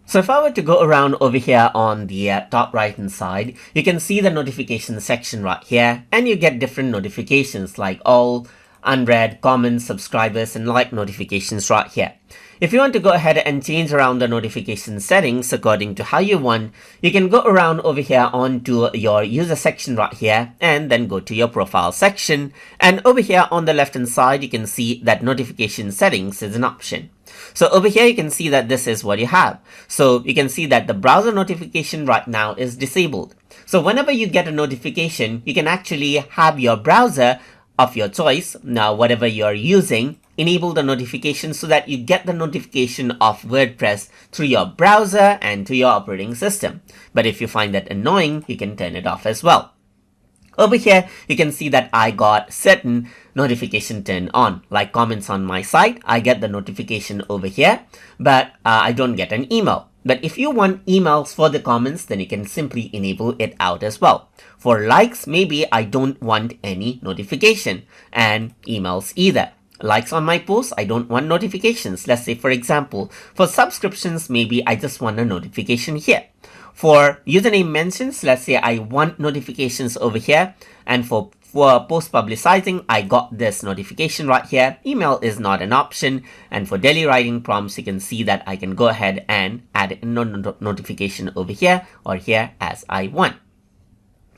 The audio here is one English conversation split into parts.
So if I were to go around over here on the top right hand side, you can see the notification section right here, and you get different notifications like all, unread, comments, subscribers, and like notifications right here. If you want to go ahead and change around the notification settings according to how you want, you can go around over here onto your user section right here and then go to your profile section. And over here on the left hand side, you can see that notification settings is an option. So over here, you can see that this is what you have. So you can see that the browser notification right now is disabled. So whenever you get a notification, you can actually have your browser of your choice, now whatever you're using, enable the notification so that you get the notification of WordPress through your browser and to your operating system. But if you find that annoying, you can turn it off as well. Over here, you can see that I got certain notification turned on, like comments on my site. I get the notification over here, but I don't get an email. But if you want emails for the comments, then you can simply enable it out as well. For likes, maybe I don't want any notification, and emails either. Likes on my posts, I don't want notifications. Let's say, for example, for subscriptions, maybe I just want a notification here. For username mentions, let's say I want notifications over here. And for post publicizing, I got this notification right here. Email is not an option. And for daily writing prompts, you can see that I can go ahead and add a notification over here or here as I want.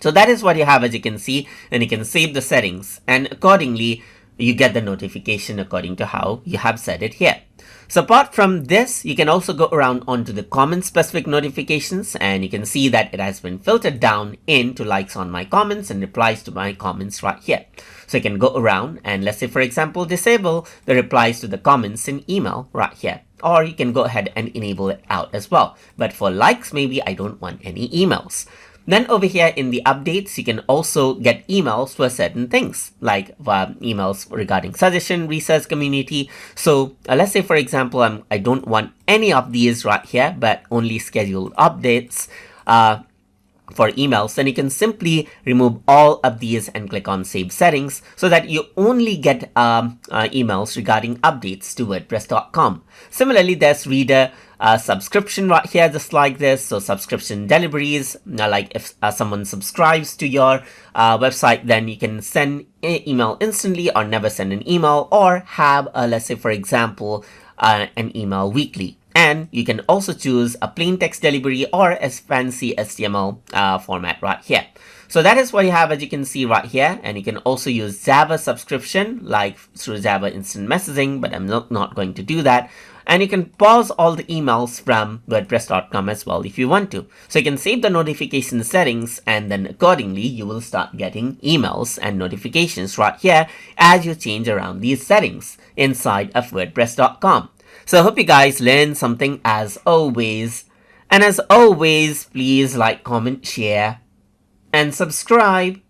So that is what you have, as you can see, and you can save the settings, and accordingly, you get the notification according to how you have set it here. So apart from this, you can also go around onto the comment specific notifications, and you can see that it has been filtered down into likes on my comments and replies to my comments right here. So you can go around and, let's say, for example, disable the replies to the comments in email right here. Or you can go ahead and enable it out as well. But for likes, maybe I don't want any emails. Then over here in the updates, you can also get emails for certain things, like emails regarding suggestion, research, community. So let's say, for example, I don't want any of these right here, but only scheduled updates for emails. Then you can simply remove all of these and click on Save Settings so that you only get emails regarding updates to WordPress.com. Similarly, there's reader subscription right here, just like this. So subscription deliveries, like if someone subscribes to your website, then you can send an email instantly or never send an email, or have, let's say, for example, an email weekly. And you can also choose a plain text delivery or a fancy HTML format right here. So that is what you have, as you can see right here. And you can also use Java subscription, like through Java Instant Messaging, but I'm not going to do that. And you can pause all the emails from WordPress.com as well if you want to. So you can save the notification settings, and then accordingly, you will start getting emails and notifications right here as you change around these settings inside of WordPress.com. So I hope you guys learned something as always. And as always, please like, comment, share, and subscribe.